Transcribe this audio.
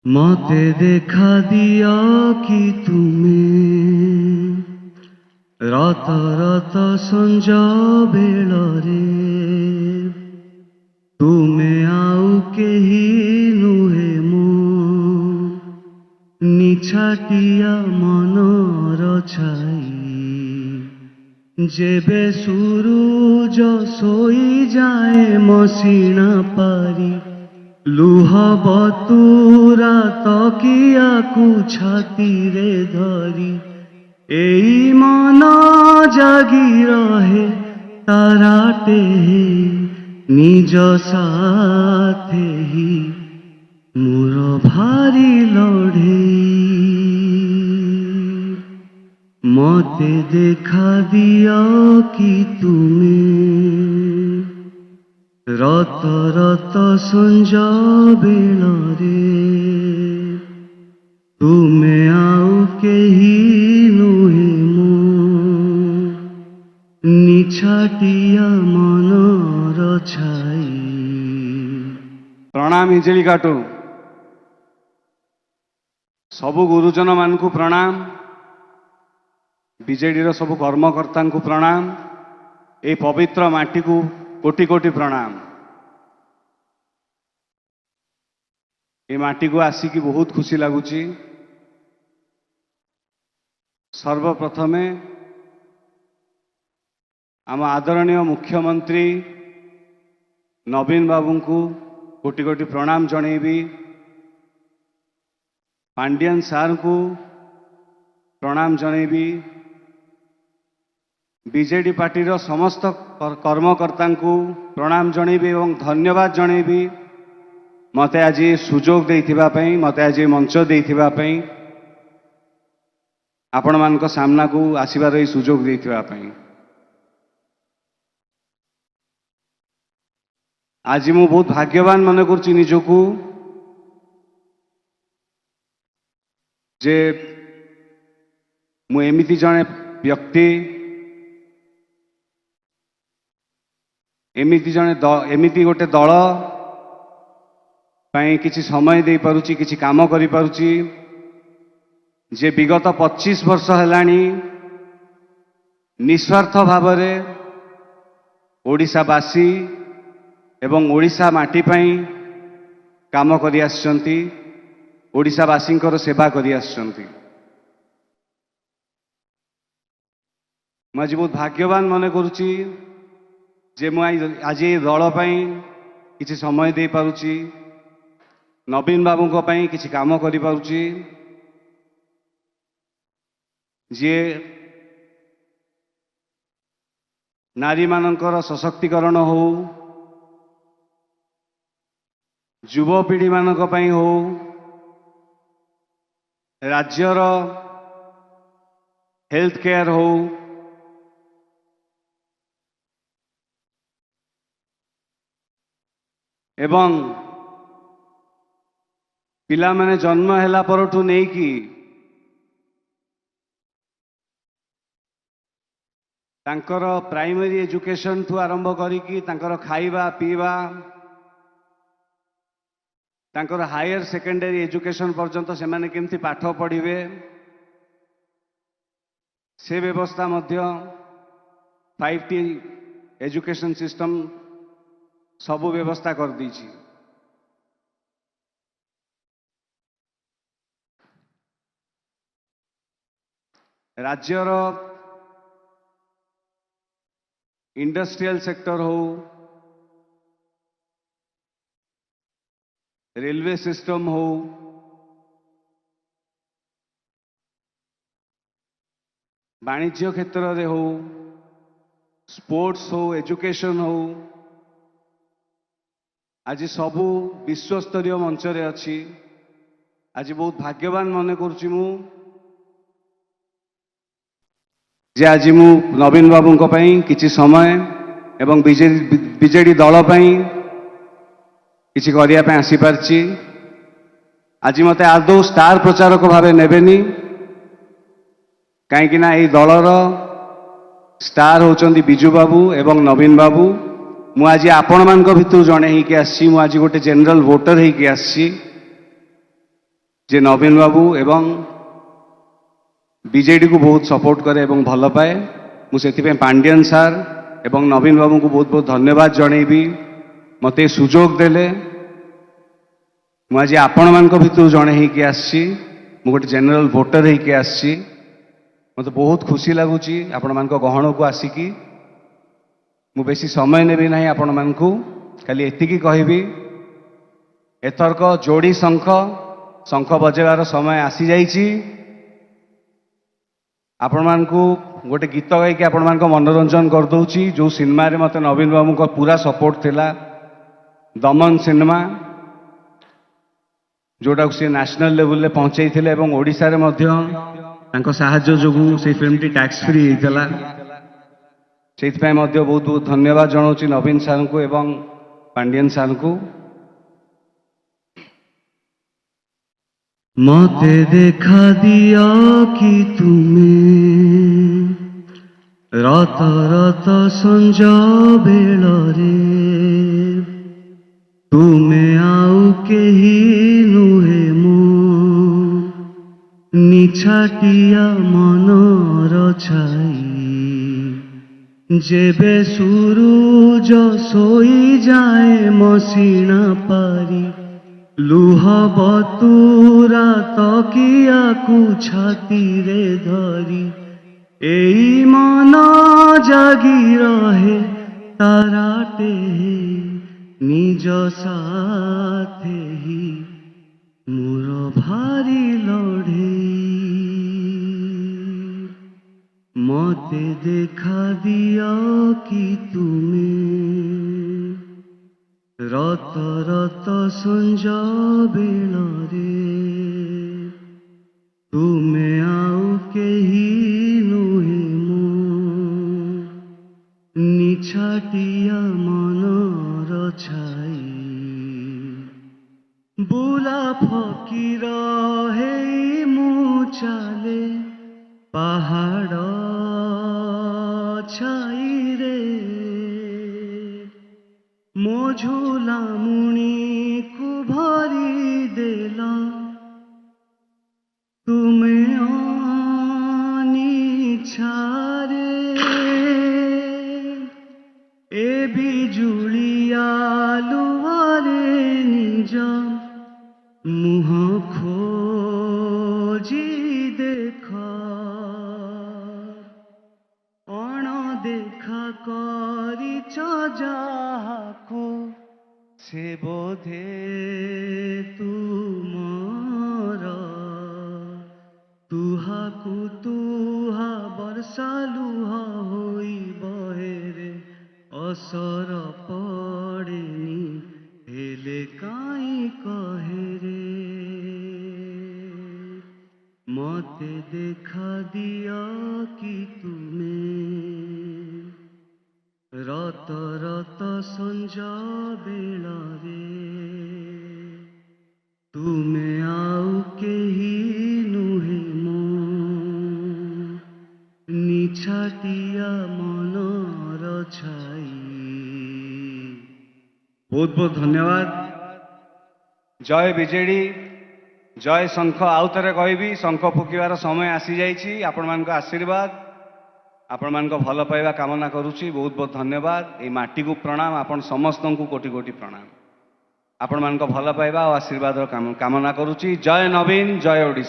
मते देखा दिया कि तुम्हें रात रात संजा बेलरे तुम्हें आउ केही नुहे मो निछाटिया मनर छाई जेबे सूरुज सोई जाए मसीना पारी लुह बतुरा तकिया को छाती रे धरी एई मन जागी रहे ताराटे निज साथे ही मोर भारी लड़े मते देखा दिया कि तुम्हें रत रत संजा बेलरे तुम्हें आउ केही नुहे मो निछाटिया मनर छाई। प्रणाम हिंजिली काटू सबु गुरुजन मान को प्रणाम बीजेडी रो सबु कर्मकर्ता को प्रणाम ए पवित्र माटी को कोटि कोटि प्रणाम। ए माटी को आसिकी बहुत खुशी लगुची। सर्वप्रथमे आम आदरणीय मुख्यमंत्री नवीन बाबू को कोटि कोटि प्रणाम जनइबी। पांडियन सार को प्रणाम जनइबी। बीजेडी पार्टी रो समस्त कर्मकर्ता को प्रणाम जनइबी और धन्यवाद जनइबी मते आज सुजोग देइथिबा पई मते आज मंच देइथिबा पई आपण मानक सामना को आसीबार ई सुजोग देइथिबा पई। आज मु बहुत भाग्यवान मन करछि निजको जे मु एमिति जने व्यक्ति एमिति गोटे दल पाई किछि समय दे पारुछि किछि काम करि पारुछि जे विगत 25 वर्ष हेलानी निस्वार्थ भावरे ओडिशावासी एवं ओडिशा माटी पाई काम करि आछंती ओडिशावासींकर सेवा करि आछंती। आज बहुत भाग्यवान मन करुछि जे मु आज दल पाई किछि समय दे पारुछि नवीन बाबू को पाई किछि काम करि पारुछि जे नारी मानकर सशक्तिकरण हो युवपीढ़ी मानक पई हो राज्यर हेल्थ केयर हो एवं पिला माने जन्म हेला परठू नहीं कि तांकर प्राइमरी एजुकेशन ठू आरंभ करिकी तांकर खाइबा पीवा तांकर हायर सेकेंडरी एजुकेशन पर्यंत से माने केमती पाठ पढ़िबे से व्यवस्था मध्य 5T एजुकेशन सिस्टम सबु व्यवस्था कर दीची। राज्यर इंडस्ट्रियल सेक्टर हो रेलवे सिस्टम हो वाणिज्य क्षेत्र रे हो स्पोर्ट्स हो एजुकेशन हो आज सबू विश्वस्तरीय मंच रे अच्छी। आज बहुत भाग्यवान मन करुछि मु जे आज मु नवीन बाबू को पई किछि समय एवं बीजेडी दल पई किछि करिया पई आसी पारछि। आज मते आदौ स्टार प्रचारक भावे नेबेनी कहीं ना ये दलर स्टार होचंदी बिजू बाबू एवं नवीन बाबू। मु आज आपण मान भितर जड़े ही आसी आज गोटे जनरल वोटर ही आसी ଯେ ନବୀନ ବାବୁ ଏବଂ ବିଜେଡି को बहुत सपोर्ट करे ଏବଂ ଭଲ ପାଏ। ମୁଁ ସେଥିପାଇଁ ପାଣ୍ଡିଆନ ସାର୍ ଏବଂ ନବୀନ ବାବୁଙ୍କୁ ବହୁତ ବହୁତ ଧନ୍ୟବାଦ ଜଣେଇବି ମୋତେ ସୁଯୋଗ ଦେଲେ। ମୁଁ ଆଜି ଆପଣମାନଙ୍କ ଭିତରୁ ଜଣେ ହେଇକି ଆସିଛି। ମୁଁ ଗୋଟେ ଜେନେରାଲ ଭୋଟର ହେଇକି ଆସିଛି। ମୋତେ ବହୁତ ଖୁସି ଲାଗୁଛି ଆପଣମାନଙ୍କ ଗହଣକୁ ଆସିକି। ମୁଁ ବେଶୀ ସମୟ ନେବି ନାହିଁ ଆପଣମାନଙ୍କୁ, ଖାଲି ଏତିକି କହିବି ଏଥରକ ଯୋଡ଼ି ଶଙ୍ଖ ବଜେଇବାର ସମୟ ଆସିଯାଇଛି। ଆପଣମାନଙ୍କୁ ଗୋଟେ ଗୀତ ଗାଇକି ଆପଣମାନଙ୍କ ମନୋରଞ୍ଜନ କରିଦେଉଛି। ଯେଉଁ ସିନେମାରେ ମୋତେ ନବୀନ ବାବୁଙ୍କ ପୁରା ସପୋର୍ଟ ଥିଲା, ଦମନ ସିନେମା, ଯେଉଁଟାକୁ ସେ ନ୍ୟାସନାଲ ଲେଭେଲରେ ପହଞ୍ଚାଇଥିଲେ ଏବଂ ଓଡ଼ିଶାରେ ମଧ୍ୟ ତାଙ୍କ ସାହାଯ୍ୟ ଯୋଗୁଁ ସେଇ ଫିଲ୍ମଟି ଟ୍ୟାକ୍ସ ଫ୍ରି ହେଇଥିଲା। ସେଇଥିପାଇଁ ମଧ୍ୟ ବହୁତ ବହୁତ ଧନ୍ୟବାଦ ଜଣାଉଛି ନବୀନ ସାର୍ଙ୍କୁ ଏବଂ ପାଣ୍ଡିଆନ ସାର୍ଙ୍କୁ। मते देखा दिया कि तुम्हें रत रत संज बेलरे तुम्हें आउ केही नुहे मो निछाटिया मनर छाई जेबे सूरुज सोई जाए मसीना पारी लुह बतुरा तकिया को छाती रे धरी एई मन जागी रहे ताराटे निज साथे ही मोर भारी लड़े मते देखा दिया कि तुम्हें रत रत संज बेलरे तुम्हें आउ केही नुहे मो निछाटिया मनर छाई बुला फकीर हे मु चाले पहाड़ छाई रे मो झूला मुनि को भरी देला तुम्हें छारे ए बिजुलिया लुहारे निज मुह खोजी देख अण देखा करिच जाहाको से बोधे तुमर तुहाकु तुहा वर्षा लुह होई बहेरे असर पड़ेनी हेले काई कहेरे मते देखा दिया कि तुम्हें रत रत संज बेलरे तुम्हें आउ केही नुहे मो निछाटिया मनर छाई। बहुत बहुत धन्यवाद। जय बिजेडी, जय शंख। आउ थे कहबी शंख फुकिबार समय आसी जाइए। आपण मान आशीर्वाद, आपण मान भल पाइबा कामना करुच्ची। बहुत बहुत धन्यवाद। ये माटी को प्रणाम, आपण समस्त को कोटि कोटि प्रणाम। आपण मान भल पाइबा और आशीर्वाद कामना करुच्ची। जय नवीन, जय ओडिशा।